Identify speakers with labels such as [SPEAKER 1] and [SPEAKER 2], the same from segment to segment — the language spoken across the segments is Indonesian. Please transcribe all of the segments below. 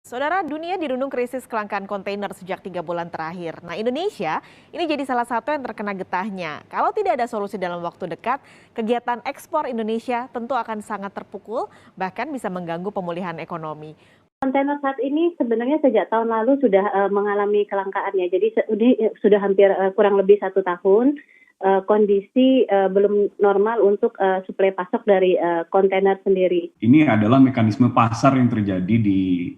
[SPEAKER 1] Saudara, dunia dirundung krisis kelangkaan kontainer sejak 3 bulan terakhir. Nah, Indonesia ini jadi salah satu yang terkena getahnya. Kalau tidak ada solusi dalam waktu dekat, kegiatan ekspor Indonesia tentu akan sangat terpukul, bahkan bisa mengganggu pemulihan ekonomi.
[SPEAKER 2] Kontainer saat ini sebenarnya sejak tahun lalu sudah mengalami kelangkaan ya. Jadi ini sudah hampir kurang lebih 1 tahun kondisi belum normal untuk suplai pasok dari kontainer sendiri.
[SPEAKER 3] Ini adalah mekanisme pasar yang terjadi di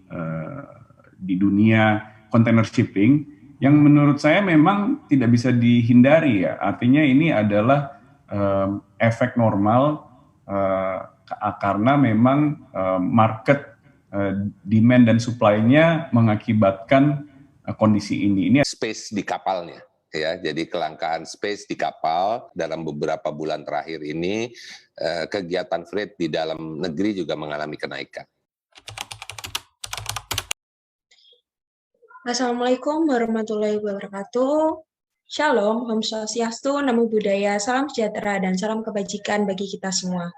[SPEAKER 3] dunia container shipping yang menurut saya memang tidak bisa dihindari ya. Artinya ini adalah efek normal karena memang market demand dan supply-nya mengakibatkan kondisi ini.
[SPEAKER 4] Ini space di kapalnya. Ya, jadi kelangkaan space di kapal dalam beberapa bulan terakhir ini, kegiatan freight di dalam negeri juga mengalami kenaikan.
[SPEAKER 5] Assalamualaikum warahmatullahi wabarakatuh. Shalom, Om Swastiastu, Namo Buddhaya, salam sejahtera dan salam kebajikan bagi kita semua.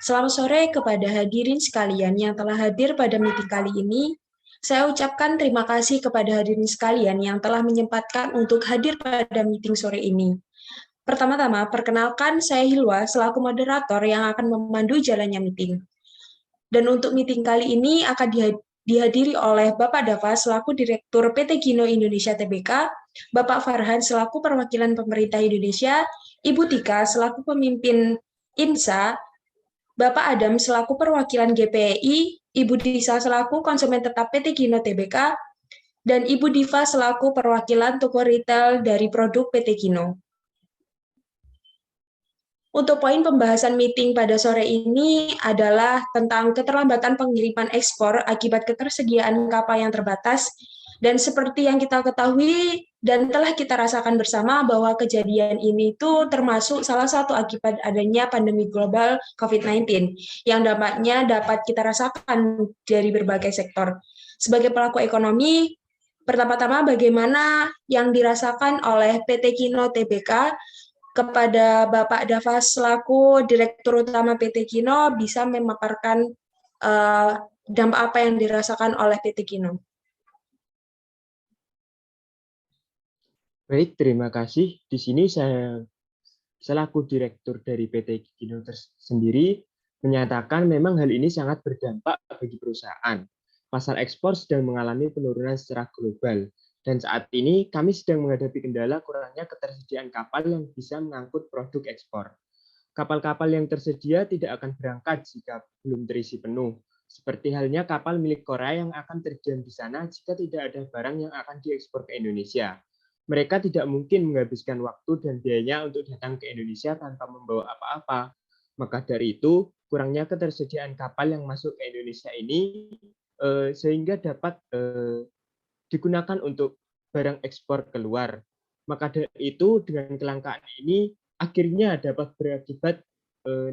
[SPEAKER 5] Selamat sore kepada hadirin sekalian yang telah hadir pada meeting kali ini. Saya ucapkan terima kasih kepada hadirin sekalian yang telah menyempatkan untuk hadir pada meeting sore ini. Pertama-tama, perkenalkan saya Hilwa selaku moderator yang akan memandu jalannya meeting. Dan untuk meeting kali ini akan dihadiri oleh Bapak Dava selaku Direktur PT Kino Indonesia Tbk, Bapak Farhan selaku perwakilan pemerintah Indonesia, Ibu Tika selaku pemimpin INSA, Bapak Adam selaku perwakilan GPI, Ibu Disa selaku konsumen tetap PT Kino Tbk, dan Ibu Diva selaku perwakilan toko retail dari produk PT Kino. Untuk poin pembahasan meeting pada sore ini adalah tentang keterlambatan pengiriman ekspor akibat ketersediaan kapal yang terbatas. Dan seperti yang kita ketahui dan telah kita rasakan bersama bahwa kejadian ini itu termasuk salah satu akibat adanya pandemi global COVID-19 yang dampaknya dapat kita rasakan dari berbagai sektor. Sebagai pelaku ekonomi, pertama-tama bagaimana yang dirasakan oleh PT Kino Tbk kepada Bapak Dava selaku Direktur Utama PT Kino bisa memaparkan dampak apa yang dirasakan oleh PT Kino.
[SPEAKER 6] Baik, terima kasih. Di sini saya selaku Direktur dari PT Kino sendiri menyatakan memang hal ini sangat berdampak bagi perusahaan. Pasar ekspor sedang mengalami penurunan secara global. Dan saat ini kami sedang menghadapi kendala kurangnya ketersediaan kapal yang bisa mengangkut produk ekspor. Kapal-kapal yang tersedia tidak akan berangkat jika belum terisi penuh. Seperti halnya kapal milik Korea yang akan terjun di sana jika tidak ada barang yang akan diekspor ke Indonesia. Mereka tidak mungkin menghabiskan waktu dan biayanya untuk datang ke Indonesia tanpa membawa apa-apa. Maka dari itu, kurangnya ketersediaan kapal yang masuk ke Indonesia ini sehingga dapat digunakan untuk barang ekspor keluar. Maka dari itu dengan kelangkaan ini akhirnya dapat berakibat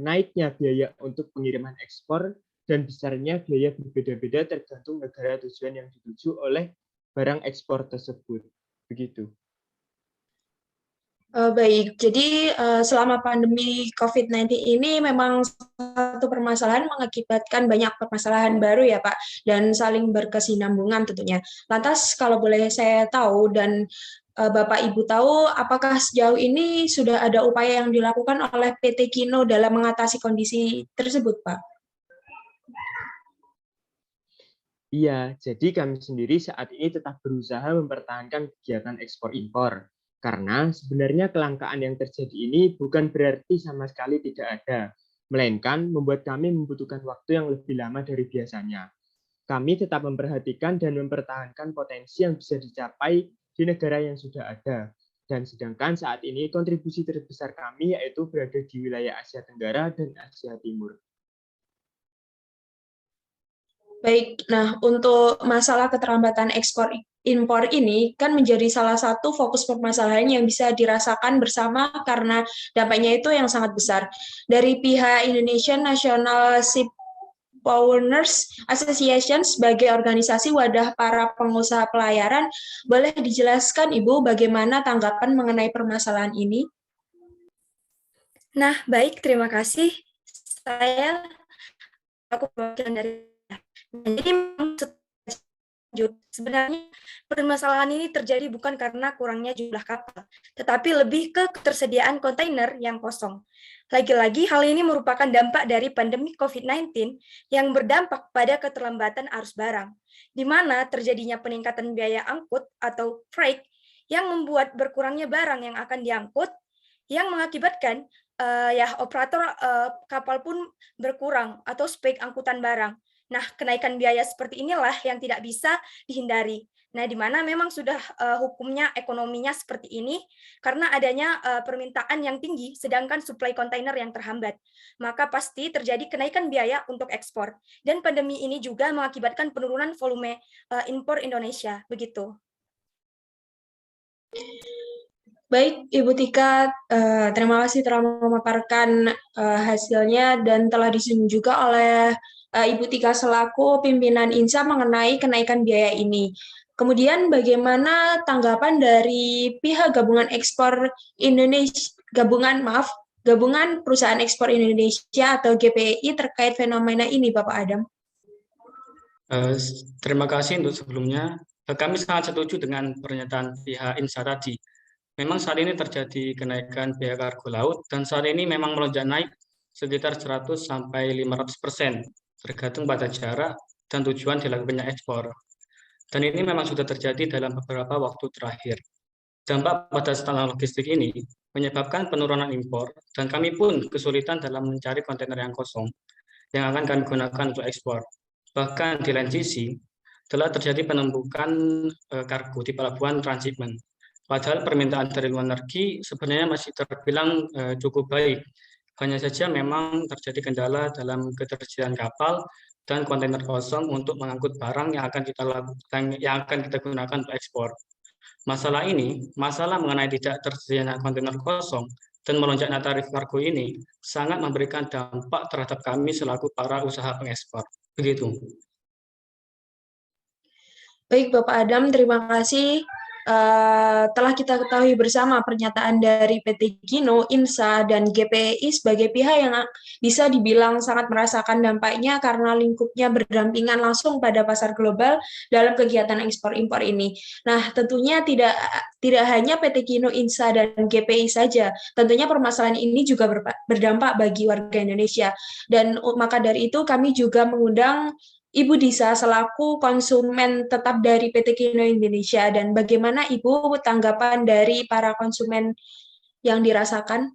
[SPEAKER 6] naiknya biaya untuk pengiriman ekspor dan besarnya biaya berbeda-beda tergantung negara tujuan yang dituju oleh barang ekspor tersebut. Begitu.
[SPEAKER 5] Baik, jadi selama pandemi COVID-19 ini memang satu permasalahan mengakibatkan banyak permasalahan baru ya Pak, dan saling berkesinambungan tentunya. Lantas kalau boleh saya tahu dan Bapak Ibu tahu, apakah sejauh ini sudah ada upaya yang dilakukan oleh PT Kino dalam mengatasi kondisi tersebut Pak?
[SPEAKER 6] Iya, jadi kami sendiri saat ini tetap berusaha mempertahankan kegiatan ekspor-impor. Karena sebenarnya kelangkaan yang terjadi ini bukan berarti sama sekali tidak ada, melainkan membuat kami membutuhkan waktu yang lebih lama dari biasanya. Kami tetap memperhatikan dan mempertahankan potensi yang bisa dicapai di negara yang sudah ada. Dan sedangkan saat ini kontribusi terbesar kami yaitu berada di wilayah Asia Tenggara dan Asia Timur.
[SPEAKER 5] Baik, nah untuk masalah keterlambatan ekspor impor ini kan menjadi salah satu fokus permasalahan yang bisa dirasakan bersama karena dampaknya itu yang sangat besar. Dari pihak Indonesian National Ship Owners Association sebagai organisasi wadah para pengusaha pelayaran, boleh dijelaskan Ibu bagaimana tanggapan mengenai permasalahan ini?
[SPEAKER 7] Nah, baik, terima kasih. Saya aku perwakilan dari jadi
[SPEAKER 5] sebenarnya permasalahan ini terjadi bukan karena kurangnya jumlah kapal, tetapi lebih ke ketersediaan kontainer yang kosong. Lagi-lagi hal ini merupakan dampak dari pandemi COVID-19 yang berdampak pada keterlambatan arus barang, di mana terjadinya peningkatan biaya angkut atau freight yang membuat berkurangnya barang yang akan diangkut, yang mengakibatkan operator kapal pun berkurang atau spek angkutan barang. Nah, kenaikan biaya seperti inilah yang tidak bisa dihindari. Nah, di mana memang sudah hukumnya ekonominya seperti ini karena adanya permintaan yang tinggi sedangkan suplai kontainer yang terhambat. Maka pasti terjadi kenaikan biaya untuk ekspor. Dan pandemi ini juga mengakibatkan penurunan volume impor Indonesia. Begitu. Baik, Ibu Tika, terima kasih telah memaparkan hasilnya dan telah disinggung juga oleh Ibu Tika selaku pimpinan INSA mengenai kenaikan biaya ini. Kemudian bagaimana tanggapan dari pihak Gabungan Ekspor Indonesia, Gabungan Perusahaan Ekspor Indonesia atau GPI terkait fenomena ini, Bapak Adam?
[SPEAKER 7] Terima kasih untuk sebelumnya. Kami sangat setuju dengan pernyataan pihak INSA tadi. Memang saat ini terjadi kenaikan biaya kargo laut dan saat ini memang melonjak naik sekitar 100-500%, tergantung pada jarak dan tujuan dilakukannya ekspor. Dan ini memang sudah terjadi dalam beberapa waktu terakhir. Dampak pada standar logistik ini menyebabkan penurunan impor dan kami pun kesulitan dalam mencari kontainer yang kosong yang akan kami gunakan untuk ekspor. Bahkan di lain sisi, telah terjadi penumpukan kargo di pelabuhan transshipment. Padahal permintaan dari luar negeri sebenarnya masih terbilang cukup baik. Hanya saja memang terjadi kendala dalam ketersediaan kapal dan kontainer kosong untuk mengangkut barang yang akan kita gunakan untuk ekspor. Masalah mengenai tidak tersedianya kontainer kosong dan melonjaknya tarif kargo ini sangat memberikan dampak terhadap kami selaku para usaha pengekspor. Begitu.
[SPEAKER 5] Baik, Bapak Adam, terima kasih. Telah kita ketahui bersama pernyataan dari PT Kino, INSA, dan GPI sebagai pihak yang bisa dibilang sangat merasakan dampaknya karena lingkupnya berdampingan langsung pada pasar global dalam kegiatan ekspor-impor ini. Nah, tentunya tidak hanya PT Kino, INSA, dan GPI saja. Tentunya permasalahan ini juga berdampak bagi warga Indonesia. Dan maka dari itu kami juga mengundang Ibu Disa selaku konsumen tetap dari PT Kino Indonesia, dan bagaimana Ibu tanggapan dari para konsumen yang dirasakan?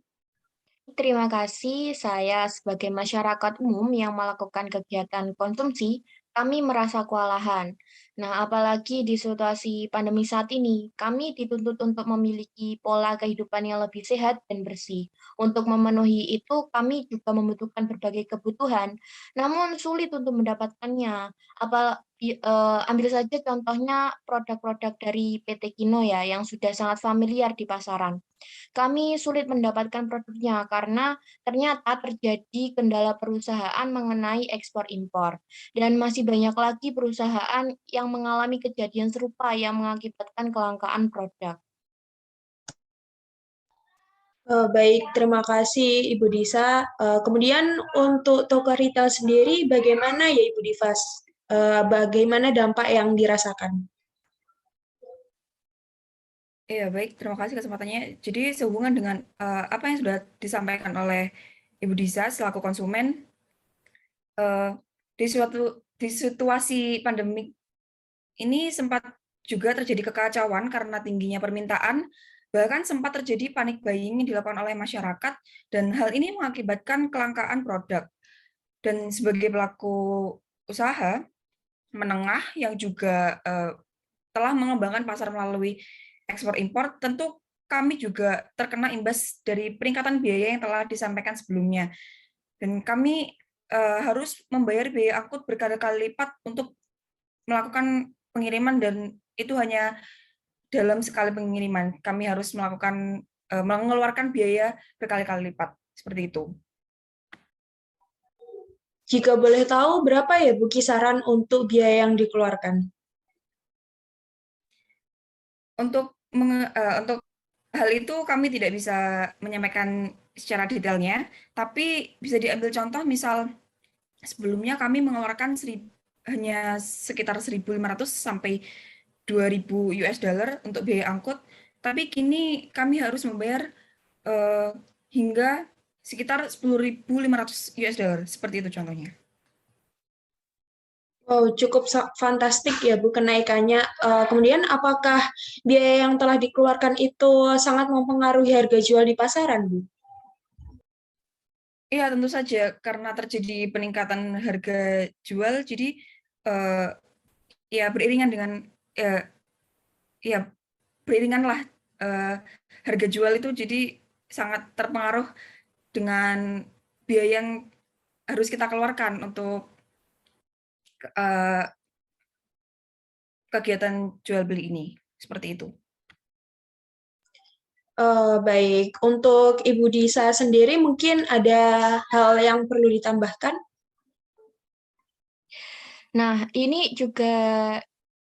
[SPEAKER 8] Terima kasih. Saya sebagai masyarakat umum yang melakukan kegiatan konsumsi, kami merasa kewalahan. Nah, apalagi di situasi pandemi saat ini, kami dituntut untuk memiliki pola kehidupan yang lebih sehat dan bersih. Untuk memenuhi itu, kami juga membutuhkan berbagai kebutuhan, namun sulit untuk mendapatkannya. Ambil saja contohnya produk-produk dari PT Kino ya, yang sudah sangat familiar di pasaran. Kami sulit mendapatkan produknya karena ternyata terjadi kendala perusahaan mengenai ekspor impor. Dan masih banyak lagi perusahaan yang mengalami kejadian serupa yang mengakibatkan kelangkaan produk.
[SPEAKER 5] Baik, terima kasih Ibu Disa. Kemudian untuk toko retail sendiri, bagaimana ya Ibu Divas? Bagaimana dampak yang dirasakan?
[SPEAKER 9] Iya, baik. Terima kasih kesempatannya. Jadi sehubungan dengan apa yang sudah disampaikan oleh Ibu Disa selaku konsumen, di situasi pandemik ini sempat juga terjadi kekacauan karena tingginya permintaan, bahkan sempat terjadi panic buying yang dilakukan oleh masyarakat, dan hal ini mengakibatkan kelangkaan produk. Dan sebagai pelaku usaha menengah yang juga telah mengembangkan pasar melalui ekspor impor, tentu kami juga terkena imbas dari peningkatan biaya yang telah disampaikan sebelumnya. Dan kami harus membayar biaya angkut berkali-kali lipat untuk melakukan pengiriman, dan itu hanya dalam sekali pengiriman. Kami harus mengeluarkan biaya berkali-kali lipat, seperti itu.
[SPEAKER 5] Jika boleh tahu, berapa ya Bu kisaran untuk biaya yang dikeluarkan?
[SPEAKER 9] Untuk hal itu kami tidak bisa menyampaikan secara detailnya, tapi bisa diambil contoh misal sebelumnya kami mengeluarkan hanya sekitar 1.500 sampai 2.000 US dollar untuk biaya angkut, tapi kini kami harus membayar hingga sekitar 10.500 US dollar, seperti itu contohnya.
[SPEAKER 5] Oh, cukup fantastik ya Bu kenaikannya. Kemudian apakah biaya yang telah dikeluarkan itu sangat mempengaruhi harga jual di pasaran, Bu?
[SPEAKER 9] Iya, tentu saja karena terjadi peningkatan harga jual, jadi ya beriringan dengan beriringanlah harga jual itu jadi sangat terpengaruh dengan biaya yang harus kita keluarkan untuk kegiatan jual beli ini, seperti itu.
[SPEAKER 5] Baik, untuk Ibu Disa sendiri mungkin ada hal yang perlu ditambahkan?
[SPEAKER 8] Nah, ini juga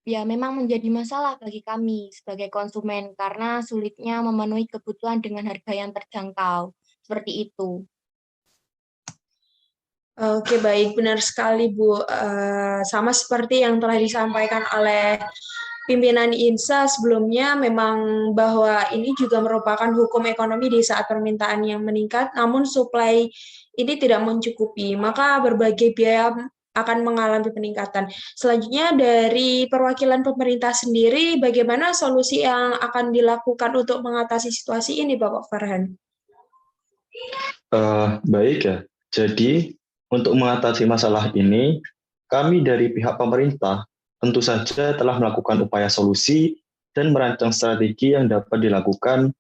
[SPEAKER 8] ya memang menjadi masalah bagi kami sebagai konsumen karena sulitnya memenuhi kebutuhan dengan harga yang terjangkau. Seperti itu.
[SPEAKER 5] Oke, baik, benar sekali Bu. Sama seperti yang telah disampaikan oleh pimpinan INSA sebelumnya, memang bahwa ini juga merupakan hukum ekonomi di saat permintaan yang meningkat, namun supply ini tidak mencukupi, maka berbagai biaya akan mengalami peningkatan. Selanjutnya dari perwakilan pemerintah sendiri, bagaimana solusi yang akan dilakukan untuk mengatasi situasi ini, Bapak Farhan?
[SPEAKER 10] Baik ya, jadi untuk mengatasi masalah ini, kami dari pihak pemerintah tentu saja telah melakukan upaya solusi dan merancang strategi yang dapat dilakukan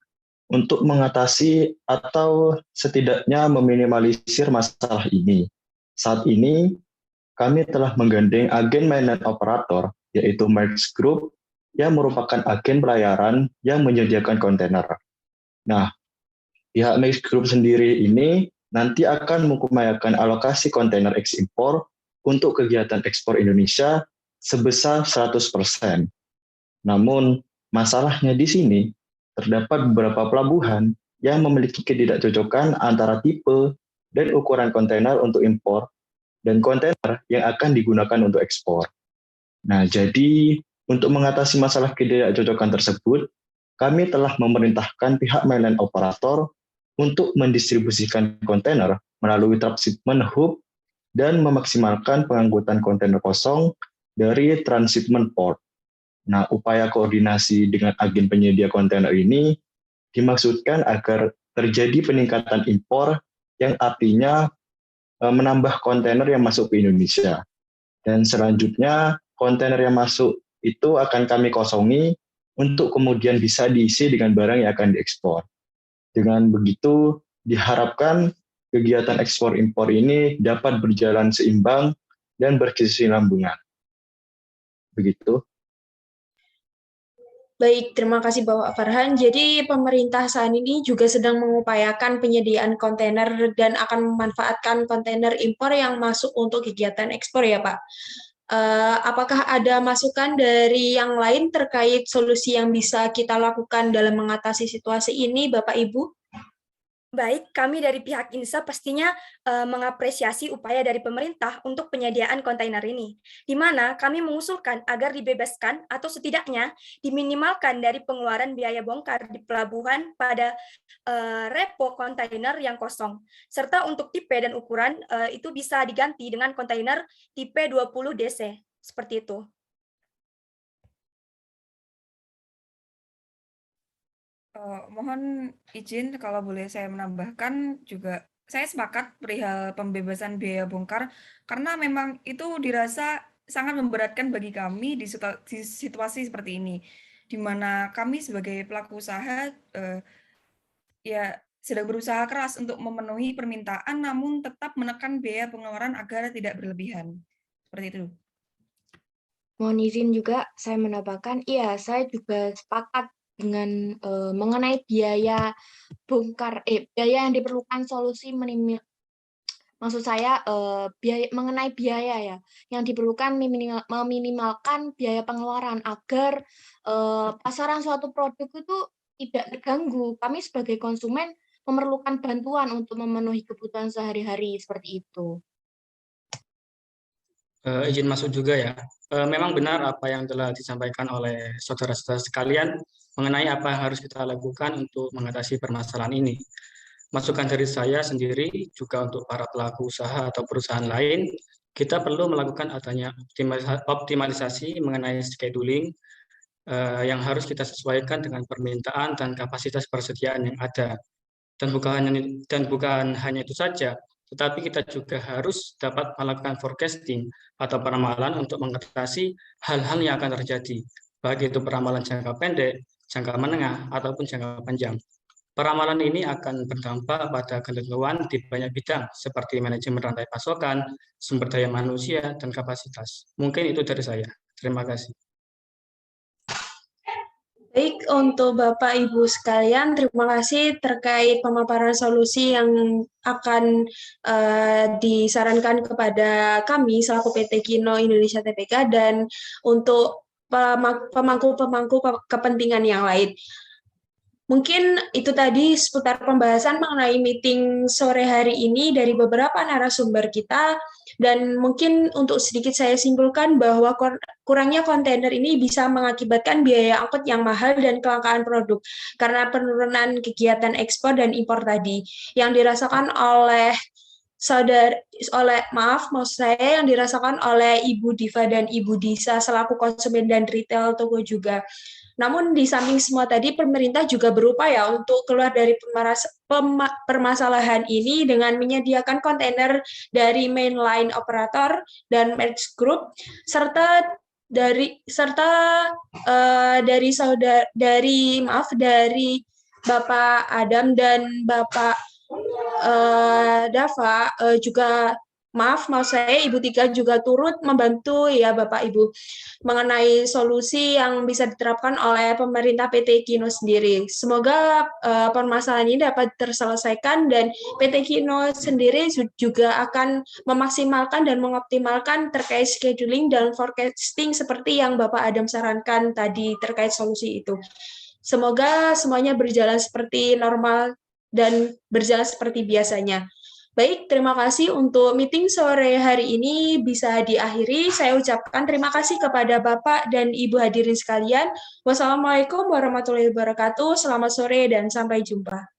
[SPEAKER 10] untuk mengatasi atau setidaknya meminimalisir masalah ini. Saat ini, kami telah menggandeng agen mainland operator, yaitu Merx Group, yang merupakan agen pelayaran yang menyediakan kontainer. Nah, pihak Merx Group sendiri ini nanti akan mengupayakan alokasi kontainer ekspor untuk kegiatan ekspor Indonesia sebesar 100%. Namun, masalahnya di sini terdapat beberapa pelabuhan yang memiliki ketidakcocokan antara tipe dan ukuran kontainer untuk impor dan kontainer yang akan digunakan untuk ekspor. Nah, jadi untuk mengatasi masalah ketidakcocokan tersebut, kami telah memerintahkan pihak mainland operator untuk mendistribusikan kontainer melalui transshipment hub dan memaksimalkan pengangkutan kontainer kosong dari transshipment port. Nah, upaya koordinasi dengan agen penyedia kontainer ini dimaksudkan agar terjadi peningkatan impor yang artinya menambah kontainer yang masuk ke Indonesia. Dan selanjutnya kontainer yang masuk itu akan kami kosongi untuk kemudian bisa diisi dengan barang yang akan diekspor. Dengan begitu, diharapkan kegiatan ekspor-impor ini dapat berjalan seimbang dan berkesinambungan. Begitu.
[SPEAKER 5] Baik, terima kasih Bapak Farhan. Jadi pemerintah saat ini juga sedang mengupayakan penyediaan kontainer dan akan memanfaatkan kontainer impor yang masuk untuk kegiatan ekspor ya Pak. Apakah ada masukan dari yang lain terkait solusi yang bisa kita lakukan dalam mengatasi situasi ini, Bapak Ibu?
[SPEAKER 11] Baik, kami dari pihak INSA pastinya mengapresiasi upaya dari pemerintah untuk penyediaan kontainer ini, di mana kami mengusulkan agar dibebaskan atau setidaknya diminimalkan dari pengeluaran biaya bongkar di pelabuhan pada repo kontainer yang kosong, serta untuk tipe dan ukuran itu bisa diganti dengan kontainer tipe 20 DC, seperti itu.
[SPEAKER 9] Mohon izin kalau boleh saya menambahkan juga, saya sepakat perihal pembebasan biaya bongkar karena memang itu dirasa sangat memberatkan bagi kami di situasi seperti ini, di mana kami sebagai pelaku usaha ya sedang berusaha keras untuk memenuhi permintaan namun tetap menekan biaya pengeluaran agar tidak berlebihan. Seperti itu.
[SPEAKER 8] Mohon izin juga saya menambahkan, iya saya juga sepakat dengan mengenai biaya bongkar, biaya yang diperlukan solusi maksud saya mengenai biaya ya, yang diperlukan meminimalkan biaya pengeluaran agar pasaran suatu produk itu tidak terganggu. Kami sebagai konsumen memerlukan bantuan untuk memenuhi kebutuhan sehari-hari seperti itu.
[SPEAKER 7] izin masuk juga ya. Memang benar apa yang telah disampaikan oleh saudara-saudara sekalian mengenai apa yang harus kita lakukan untuk mengatasi permasalahan ini. Masukan dari saya sendiri juga untuk para pelaku usaha atau perusahaan lain, kita perlu melakukan adanya optimalisasi mengenai scheduling yang harus kita sesuaikan dengan permintaan dan kapasitas persediaan yang ada. Dan bukan hanya itu saja, tetapi kita juga harus dapat melakukan forecasting atau peramalan untuk mengatasi hal-hal yang akan terjadi, baik itu peramalan jangka pendek, jangka menengah, ataupun jangka panjang. Peramalan ini akan berdampak pada ketentuan di banyak bidang, seperti manajemen rantai pasokan, sumber daya manusia, dan kapasitas. Mungkin itu dari saya. Terima kasih.
[SPEAKER 5] Baik, untuk Bapak Ibu sekalian, terima kasih terkait pemaparan solusi yang akan disarankan kepada kami selaku PT Kino Indonesia Tbk dan untuk pemangku kepentingan yang lain. Mungkin itu tadi seputar pembahasan mengenai meeting sore hari ini dari beberapa narasumber kita, dan mungkin untuk sedikit saya simpulkan bahwa kurangnya kontainer ini bisa mengakibatkan biaya angkut yang mahal dan kelangkaan produk karena penurunan kegiatan ekspor dan impor tadi yang dirasakan oleh yang dirasakan oleh Ibu Diva dan Ibu Disa selaku konsumen dan retail toko juga. Namun di samping semua tadi, pemerintah juga berupaya untuk keluar dari permasalahan ini dengan menyediakan kontainer dari mainline operator dan merge group, serta dari Bapak Adam dan Bapak Dava juga maaf saya Ibu Tika juga turut membantu ya Bapak Ibu mengenai solusi yang bisa diterapkan oleh pemerintah PT Kino sendiri. Semoga permasalahan ini dapat terselesaikan dan PT Kino sendiri juga akan memaksimalkan dan mengoptimalkan terkait scheduling dan forecasting seperti yang Bapak Adam sarankan tadi terkait solusi itu. Semoga semuanya berjalan seperti normal dan berjalan seperti biasanya. Baik, terima kasih untuk meeting sore hari ini bisa diakhiri. Saya ucapkan terima kasih kepada Bapak dan Ibu hadirin sekalian. Wassalamualaikum warahmatullahi wabarakatuh. Selamat sore dan sampai jumpa.